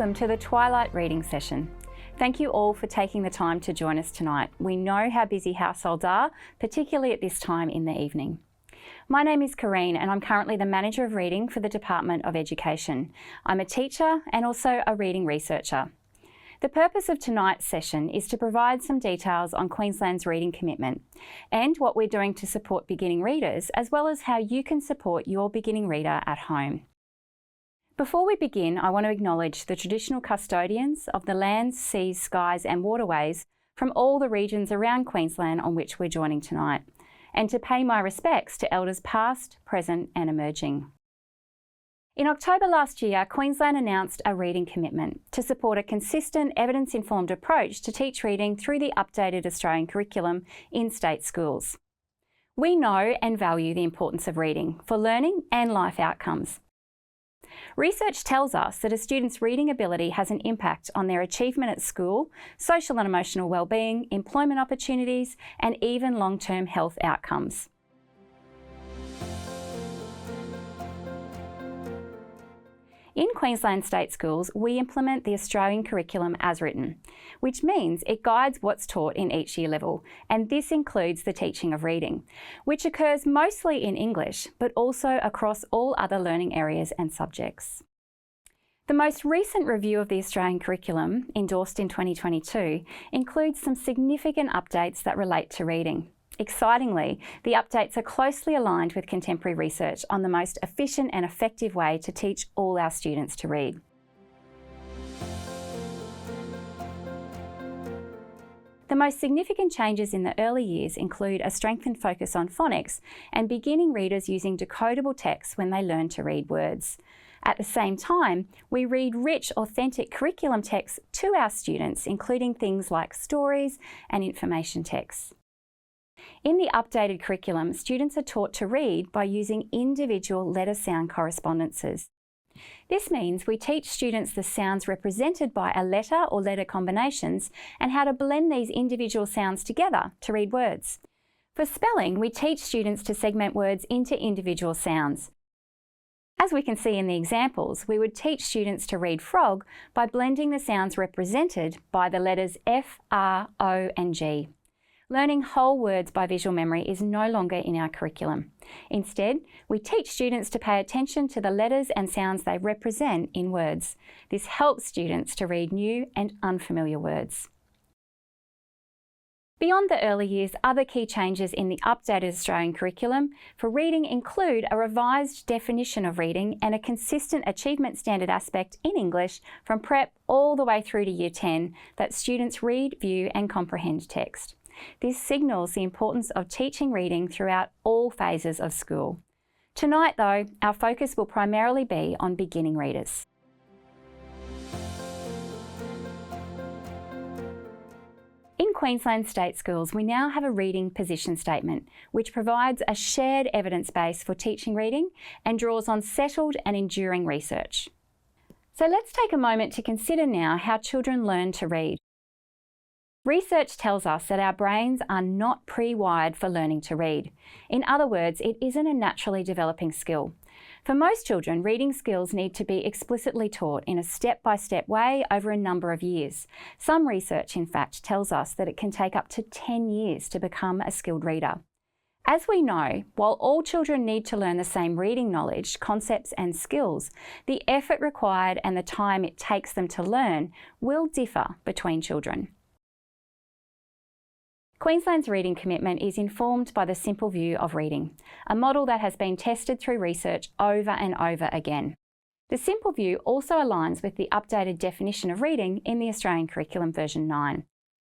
Welcome to the Twilight Reading session. Thank you all for taking the time to join us tonight. We know how busy households are, particularly at this time in the evening. My name is Corrine and I'm currently the Manager of Reading for the Department of Education. I'm a teacher and also a reading researcher. The purpose of tonight's session is to provide some details on Queensland's reading commitment and what we're doing to support beginning readers, as well as how you can support your beginning reader at home. Before we begin, I want to acknowledge the traditional custodians of the lands, seas, skies and waterways from all the regions around Queensland on which we're joining tonight, and to pay my respects to elders past, present and emerging. In October last year, Queensland announced a reading commitment to support a consistent, evidence-informed approach to teach reading through the updated Australian curriculum in state schools. We know and value the importance of reading for learning and life outcomes. Research tells us that a student's reading ability has an impact on their achievement at school, social and emotional well-being, employment opportunities, and even long-term health outcomes. In Queensland state schools, we implement the Australian curriculum as written, which means it guides what's taught in each year level, and this includes the teaching of reading, which occurs mostly in English, but also across all other learning areas and subjects. The most recent review of the Australian curriculum, endorsed in 2022, includes some significant updates that relate to reading. Excitingly, the updates are closely aligned with contemporary research on the most efficient and effective way to teach all our students to read. The most significant changes in the early years include a strengthened focus on phonics and beginning readers using decodable text when they learn to read words. At the same time, we read rich, authentic curriculum texts to our students, including things like stories and information texts. In the updated curriculum, students are taught to read by using individual letter-sound correspondences. This means we teach students the sounds represented by a letter or letter combinations and how to blend these individual sounds together to read words. For spelling, we teach students to segment words into individual sounds. As we can see in the examples, we would teach students to read frog by blending the sounds represented by the letters F, R, O and G. Learning whole words by visual memory is no longer in our curriculum. Instead, we teach students to pay attention to the letters and sounds they represent in words. This helps students to read new and unfamiliar words. Beyond the early years, other key changes in the updated Australian curriculum for reading include a revised definition of reading and a consistent achievement standard aspect in English from prep all the way through to Year 10 that students read, view and comprehend text. This signals the importance of teaching reading throughout all phases of school. Tonight, though, our focus will primarily be on beginning readers. In Queensland state schools, we now have a reading position statement, which provides a shared evidence base for teaching reading and draws on settled and enduring research. So let's take a moment to consider now how children learn to read. Research tells us that our brains are not pre-wired for learning to read. In other words, it isn't a naturally developing skill. For most children, reading skills need to be explicitly taught in a step-by-step way over a number of years. Some research, in fact, tells us that it can take up to 10 years to become a skilled reader. As we know, while all children need to learn the same reading knowledge, concepts and skills, the effort required and the time it takes them to learn will differ between children. Queensland's reading commitment is informed by the simple view of reading, a model that has been tested through research over and over again. The simple view also aligns with the updated definition of reading in the Australian Curriculum version 9.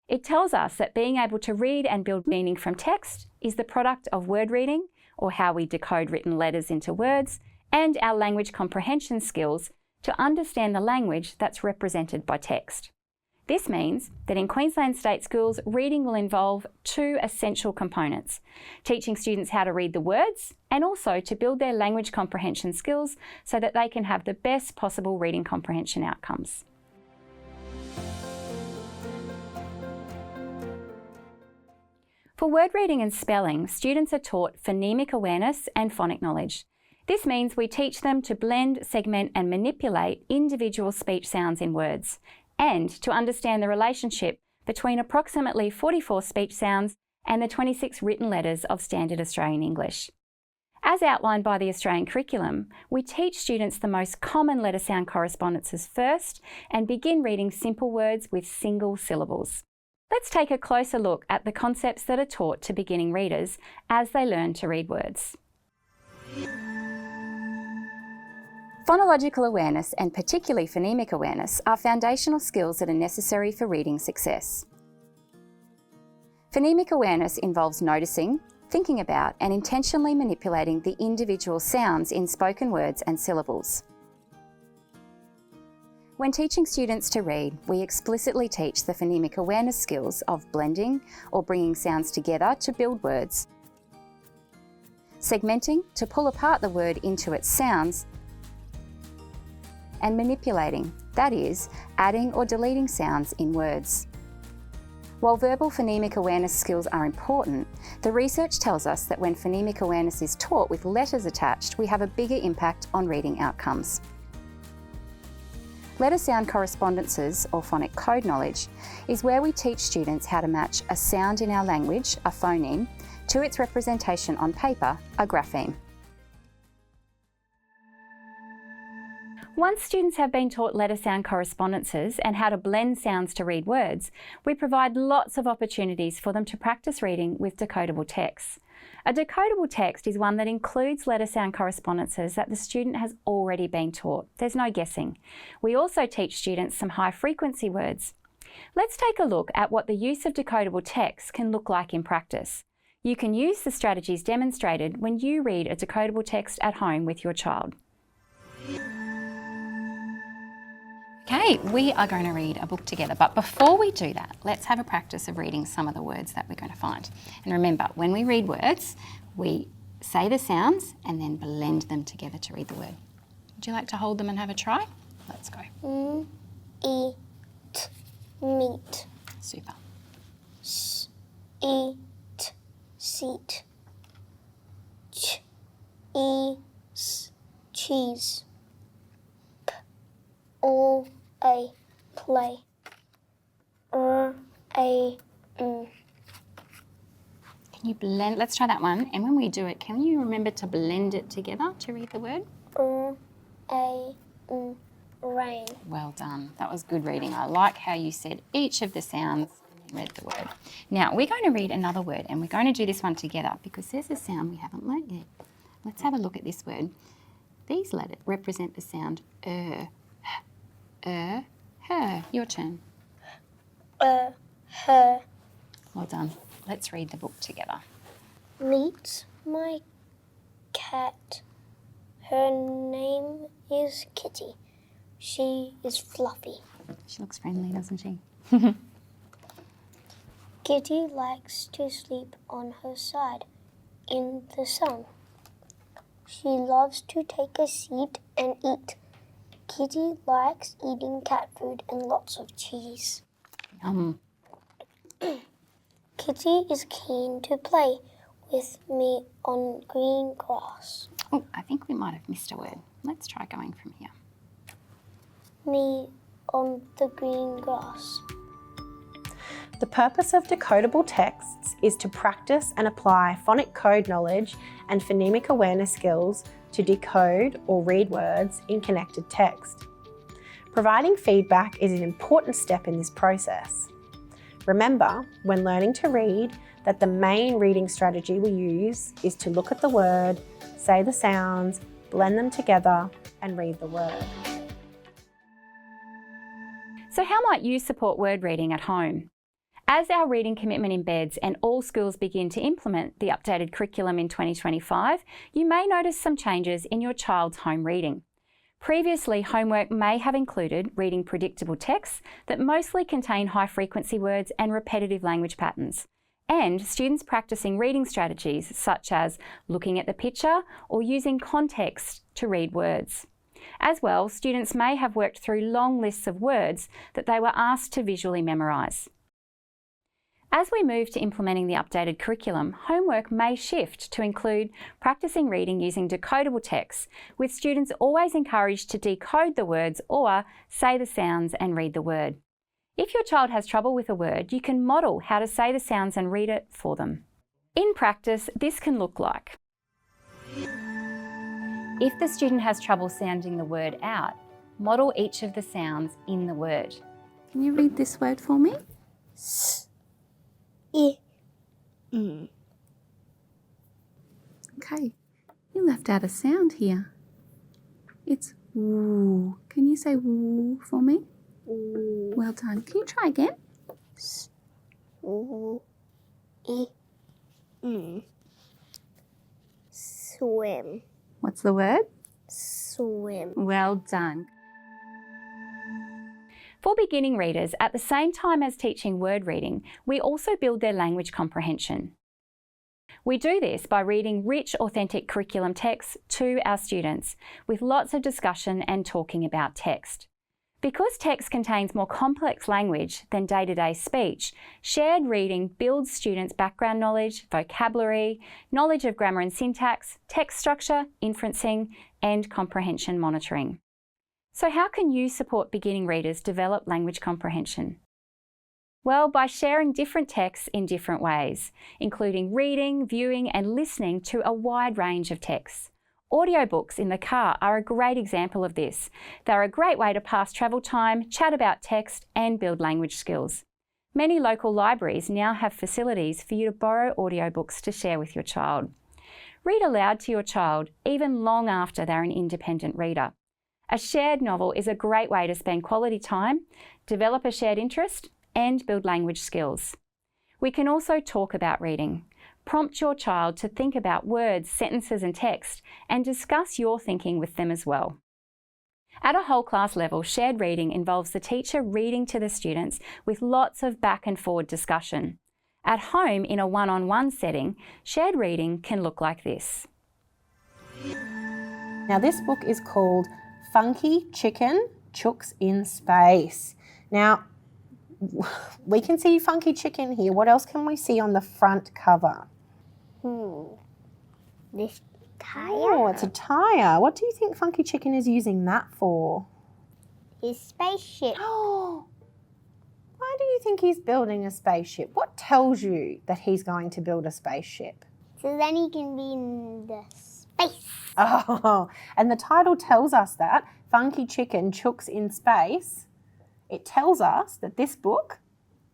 It tells us that being able to read and build meaning from text is the product of word reading, or how we decode written letters into words, and our language comprehension skills to understand the language that's represented by text. This means that in Queensland state schools, reading will involve two essential components: teaching students how to read the words and also to build their language comprehension skills so that they can have the best possible reading comprehension outcomes. For word reading and spelling, students are taught phonemic awareness and phonic knowledge. This means we teach them to blend, segment and manipulate individual speech sounds in words, and to understand the relationship between approximately 44 speech sounds and the 26 written letters of Standard Australian English. As outlined by the Australian curriculum, we teach students the most common letter sound correspondences first and begin reading simple words with single syllables. Let's take a closer look at the concepts that are taught to beginning readers as they learn to read words. Phonological awareness and particularly phonemic awareness are foundational skills that are necessary for reading success. Phonemic awareness involves noticing, thinking about and intentionally manipulating the individual sounds in spoken words and syllables. When teaching students to read, we explicitly teach the phonemic awareness skills of blending or bringing sounds together to build words, segmenting to pull apart the word into its sounds, and manipulating, that is, adding or deleting sounds in words. While verbal phonemic awareness skills are important, the research tells us that when phonemic awareness is taught with letters attached, we have a bigger impact on reading outcomes. Letter sound correspondences, or phonic code knowledge, is where we teach students how to match a sound in our language, a phoneme, to its representation on paper, a grapheme. Once students have been taught letter sound correspondences and how to blend sounds to read words, we provide lots of opportunities for them to practice reading with decodable texts. A decodable text is one that includes letter sound correspondences that the student has already been taught. There's no guessing. We also teach students some high frequency words. Let's take a look at what the use of decodable text can look like in practice. You can use the strategies demonstrated when you read a decodable text at home with your child. Okay, we are going to read a book together, but before we do that, let's have a practice of reading some of the words that we're going to find. And remember, when we read words, we say the sounds and then blend them together to read the word. Would you like to hold them and have a try? Let's go. Eat, meat. Super. Eat, seat. Eat, cheese. All a play. Can you blend? Let's try that one. And when we do it, can you remember to blend it together to read the word? Rain. Well done. That was good reading. I like how you said each of the sounds and read the word. Now, we're going to read another word, and we're going to do this one together because there's a sound we haven't learnt yet. Let's have a look at this word. These letters represent the sound her. Your turn. Her. Well done. Let's read the book together. Meet my cat. Her name is Kitty. She is fluffy. She looks friendly, doesn't she? Kitty likes to sleep on her side in the sun. She loves to take a seat and eat. Kitty likes eating cat food and lots of cheese. Kitty is keen to play with me on green grass. Oh, I think we might have missed a word. Let's try going from here. Me on the green grass. The purpose of decodable texts is to practice and apply phonic code knowledge and phonemic awareness skills to decode or read words in connected text. Providing feedback is an important step in this process. Remember, when learning to read, that the main reading strategy we use is to look at the word, say the sounds, blend them together, and read the word. So how might you support word reading at home? As our reading commitment embeds and all schools begin to implement the updated curriculum in 2025, you may notice some changes in your child's home reading. Previously, homework may have included reading predictable texts that mostly contain high-frequency words and repetitive language patterns, and students practicing reading strategies such as looking at the picture or using context to read words. As well, students may have worked through long lists of words that they were asked to visually memorise. As we move to implementing the updated curriculum, homework may shift to include practicing reading using decodable texts, with students always encouraged to decode the words or say the sounds and read the word. If your child has trouble with a word, you can model how to say the sounds and read it for them. In practice, this can look like: if the student has trouble sounding the word out, model each of the sounds in the word. Can you read this word for me? Okay, you left out a sound here. It's woo. Can you say woo for me? Well done. Can you try again? Swim. What's the word? Swim. Well done. For beginning readers, at the same time as teaching word reading, we also build their language comprehension. We do this by reading rich, authentic curriculum texts to our students, with lots of discussion and talking about text. Because text contains more complex language than day-to-day speech, shared reading builds students' background knowledge, vocabulary, knowledge of grammar and syntax, text structure, inferencing, and comprehension monitoring. So how can you support beginning readers develop language comprehension? Well, by sharing different texts in different ways, including reading, viewing, and listening to a wide range of texts. Audiobooks in the car are a great example of this. They're a great way to pass travel time, chat about text, and build language skills. Many local libraries now have facilities for you to borrow audiobooks to share with your child. Read aloud to your child, even long after they're an independent reader. A shared novel is a great way to spend quality time, develop a shared interest, and build language skills. We can also talk about reading. Prompt your child to think about words, sentences, and text, and discuss your thinking with them as well. At a whole class level, shared reading involves the teacher reading to the students with lots of back and forward discussion. At home, in a one-on-one setting, shared reading can look like this. Now this book is called Funky Chicken, Chooks in Space. Now, we can see Funky Chicken here. What else can we see on the front cover? This tire? Oh, it's a tyre. What do you think Funky Chicken is using that for? His spaceship. Oh, why do you think he's building a spaceship? What tells you that he's going to build a spaceship? So then he can be in the space. Oh, and the title tells us that, Funky Chicken, Chooks in Space. It tells us that this book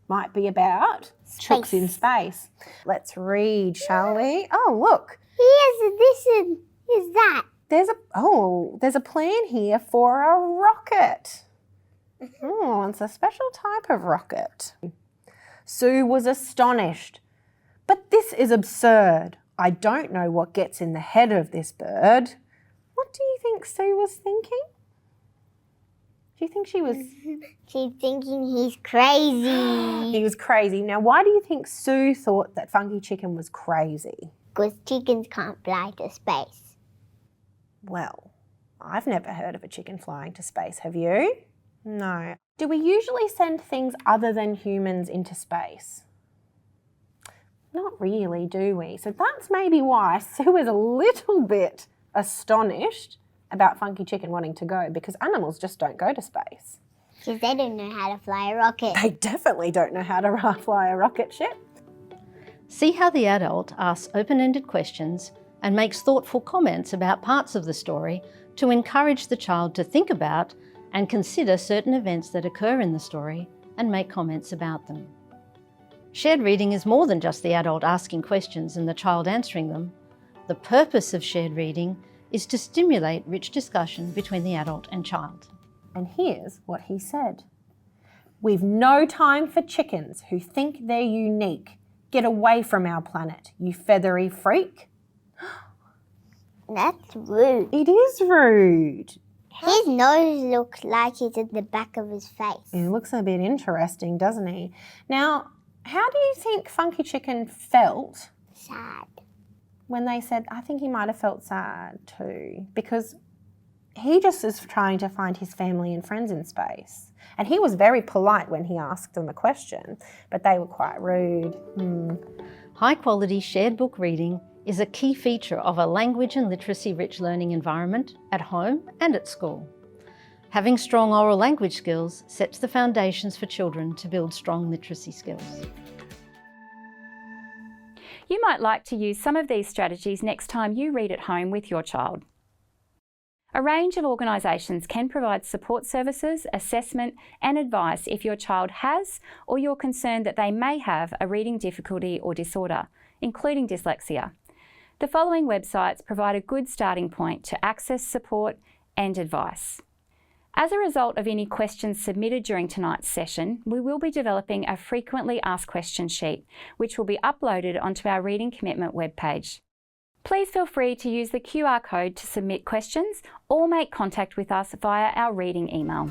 might be about chooks in space. Let's read, shall we? Oh, look. Here's this and here's that. There's a plan here for a rocket. Oh, it's a special type of rocket. Sue was astonished. But this is absurd. I don't know what gets in the head of this bird. What do you think Sue was thinking? Do you think she was... She's thinking he's crazy. He was crazy. Now, why do you think Sue thought that Funky Chicken was crazy? Because chickens can't fly to space. Well, I've never heard of a chicken flying to space, have you? No. Do we usually send things other than humans into space? Not really, do we? So that's maybe why Sue is a little bit astonished about Funky Chicken wanting to go, because animals just don't go to space. Because they don't know how to fly a rocket. They definitely don't know how to fly a rocket ship. See how the adult asks open-ended questions and makes thoughtful comments about parts of the story to encourage the child to think about and consider certain events that occur in the story and make comments about them. Shared reading is more than just the adult asking questions and the child answering them. The purpose of shared reading is to stimulate rich discussion between the adult and child. And here's what he said. We've no time for chickens who think they're unique. Get away from our planet, you feathery freak. That's rude. It is rude. His nose looks like it's at the back of his face. It looks a bit interesting, doesn't he? Now, how do you think Funky Chicken felt? Sad. When they said, I think he might have felt sad too, because he just is trying to find his family and friends in space. And he was very polite when he asked them a question, but they were quite rude. High-quality shared book reading is a key feature of a language and literacy-rich learning environment at home and at school. Having strong oral language skills sets the foundations for children to build strong literacy skills. You might like to use some of these strategies next time you read at home with your child. A range of organisations can provide support services, assessment and advice if your child has or you're concerned that they may have a reading difficulty or disorder, including dyslexia. The following websites provide a good starting point to access support and advice. As a result of any questions submitted during tonight's session, we will be developing a frequently asked questions sheet, which will be uploaded onto our Reading Commitment webpage. Please feel free to use the QR code to submit questions or make contact with us via our reading email.